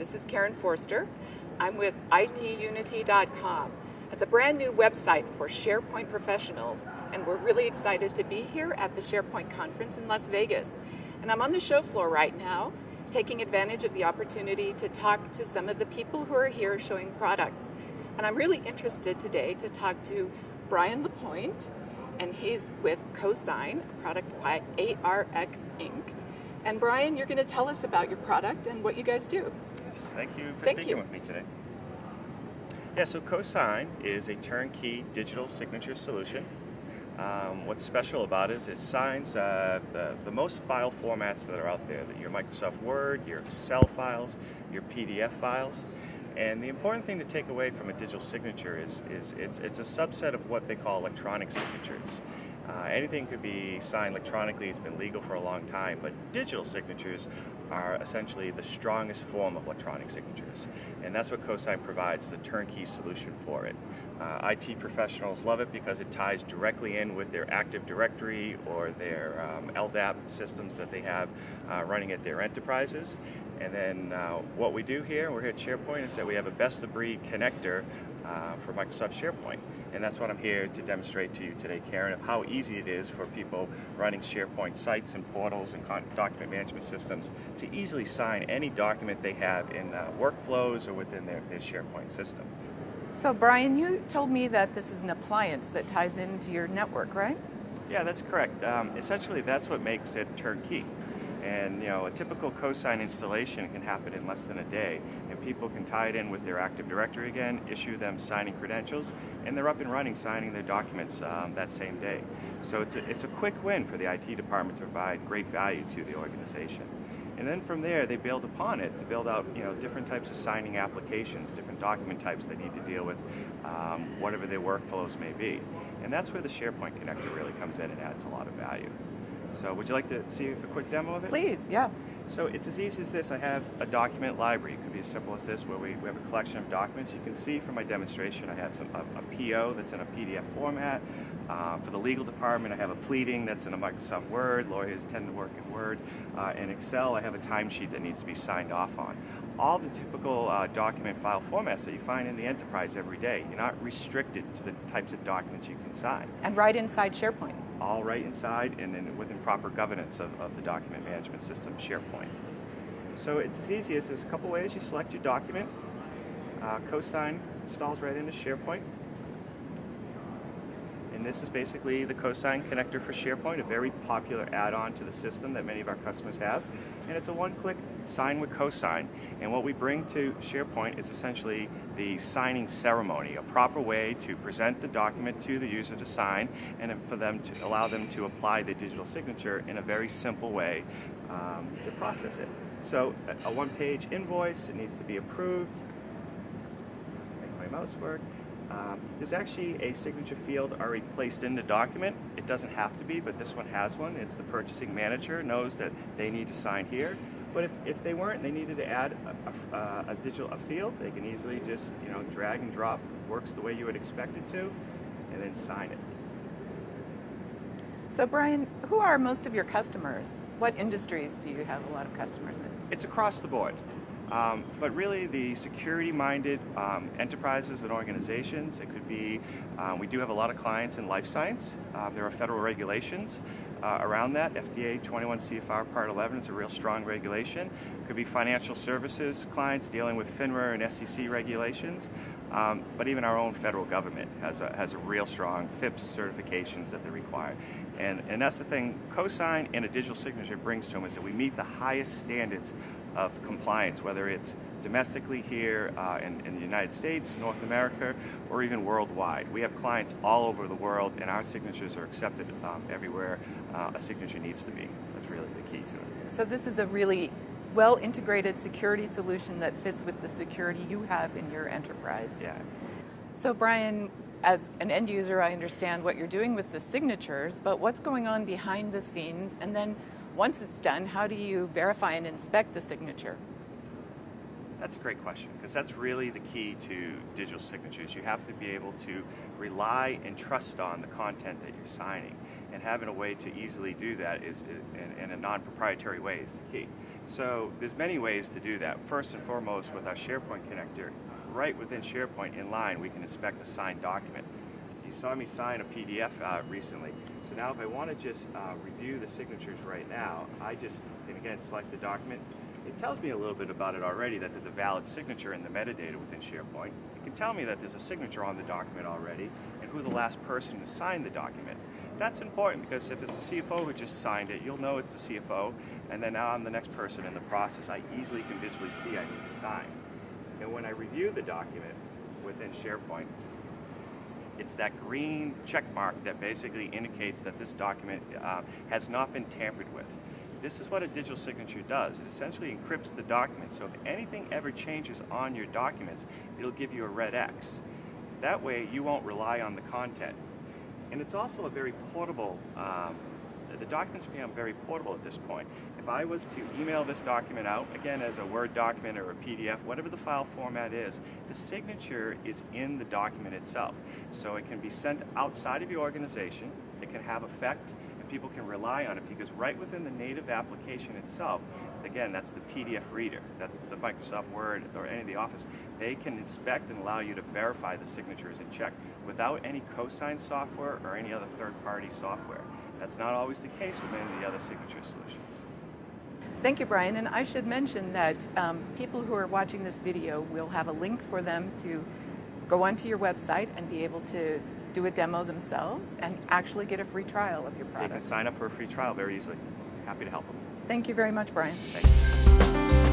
This is Karen Forster. I'm with itunity.com. It's a brand new website for SharePoint professionals, and we're really excited to be here at the SharePoint conference in Las Vegas. And I'm on the show floor right now, taking advantage of the opportunity to talk to some of the people who are here showing products. And I'm really interested today to talk to Brian LaPointe, and he's with CoSign, a product by ARX Inc. And Brian, you're going to tell us about your product and what you guys do. Yes, thank you for speaking with me today. Yeah, so CoSign is a turnkey digital signature solution. What's special about it is it signs the most file formats that are out there, your Microsoft Word, your Excel files, your PDF files. And the important thing to take away from a digital signature is it's a subset of what they call electronic signatures. Anything could be signed electronically. It's been legal for a long time, but digital signatures are essentially the strongest form of electronic signatures. And that's what CoSign provides, is a turnkey solution for it. IT professionals love it because it ties directly in with their Active Directory or their LDAP systems that they have running at their enterprises. And then what we do here, we're here at SharePoint, is that we have a best-of-breed connector for Microsoft SharePoint. And that's what I'm here to demonstrate to you today, Karen, of how easy it is for people running SharePoint sites and portals and document management systems to easily sign any document they have in workflows or within their SharePoint system. So Brian, you told me that this is an appliance that ties into your network, right? Yeah, that's correct. Essentially, that's what makes it turnkey. And a typical CoSign installation can happen in less than a day, and people can tie it in with their Active Directory again, issue them signing credentials, and they're up and running signing their documents that same day. So it's a quick win for the IT department to provide great value to the organization. And then from there, they build upon it to build out different types of signing applications, different document types they need to deal with, whatever their workflows may be. And that's where the SharePoint connector really comes in and adds a lot of value. So would you like to see a quick demo of it? Please, yeah. So it's as easy as this. I have a document library. It could be as simple as this, where we have a collection of documents. You can see from my demonstration I have a PO that's in a PDF format. For the legal department, I have a pleading that's in a Microsoft Word. Lawyers tend to work in Word. In Excel, I have a timesheet that needs to be signed off on. All the typical document file formats that you find in the enterprise every day. You're not restricted to the types of documents you can sign. And right inside SharePoint. All right inside and then within proper governance of the document management system, SharePoint. So it's as easy as there's a couple ways. You select your document. CoSign installs right into SharePoint. And this is basically the CoSign connector for SharePoint, a very popular add-on to the system that many of our customers have. And it's a one-click sign with CoSign. And what we bring to SharePoint is essentially the signing ceremony, a proper way to present the document to the user to sign, and for them to allow them to apply the digital signature in a very simple way to process it. So a one-page invoice, it needs to be approved. Make my mouse work. There's actually a signature field already placed in the document. It doesn't have to be, but this one has one. It's the purchasing manager knows that they need to sign here. But if they weren't, they needed to add a field, they can easily just drag and drop. Works the way you would expect it to, and then sign it. So Brian, who are most of your customers? What industries do you have a lot of customers in? It's across the board. But really the security-minded enterprises and organizations, it could be, we do have a lot of clients in life science. There are federal regulations around that. FDA 21 CFR Part 11 is a real strong regulation. It could be financial services clients dealing with FINRA and SEC regulations. But even our own federal government has a real strong FIPS certifications that they require. And that's the thing CoSign and a digital signature brings to them, is that we meet the highest standards of compliance, whether it's domestically here in the United States, North America, or even worldwide. We have clients all over the world, and our signatures are accepted everywhere a signature needs to be. That's really the key to it. So this is a really well-integrated security solution that fits with the security you have in your enterprise. Yeah. So Brian, as an end user, I understand what you're doing with the signatures, but what's going on behind the scenes? And then once it's done, how do you verify and inspect the signature? That's a great question, because that's really the key to digital signatures. You have to be able to rely and trust on the content that you're signing. and having a way to easily do that is in a non-proprietary way is the key. So there's many ways to do that. First and foremost, with our SharePoint connector, right within SharePoint in line, we can inspect a signed document. You saw me sign a PDF recently. So now if I want to just review the signatures right now, I just can again select the document. It tells me a little bit about it already, that there's a valid signature in the metadata within SharePoint. It can tell me that there's a signature on the document already and who the last person who signed the document. That's important because if it's the CFO who just signed it, you'll know it's the CFO, and then now I'm the next person in the process. I easily can visibly see I need to sign. And when I review the document within SharePoint, it's that green check mark that basically indicates that this document has not been tampered with. This is what a digital signature does. It essentially encrypts the document, so if anything ever changes on your documents, it'll give you a red X. That way you won't rely on the content. And it's also a very portable, the documents become very portable at this point. If I was to email this document out, again as a Word document or a PDF, whatever the file format is, the signature is in the document itself. So it can be sent outside of your organization, it can have effect, and people can rely on it because right within the native application itself, again, that's the PDF reader, that's the Microsoft Word or any of the Office, they can inspect and allow you to verify the signatures and check without any CoSign software or any other third-party software. That's not always the case with many of the other signature solutions. Thank you, Brian. And I should mention that people who are watching this video will have a link for them to go onto your website and be able to do a demo themselves and actually get a free trial of your product. They can sign up for a free trial very easily. Happy to help them. Thank you very much, Brian. Thank you.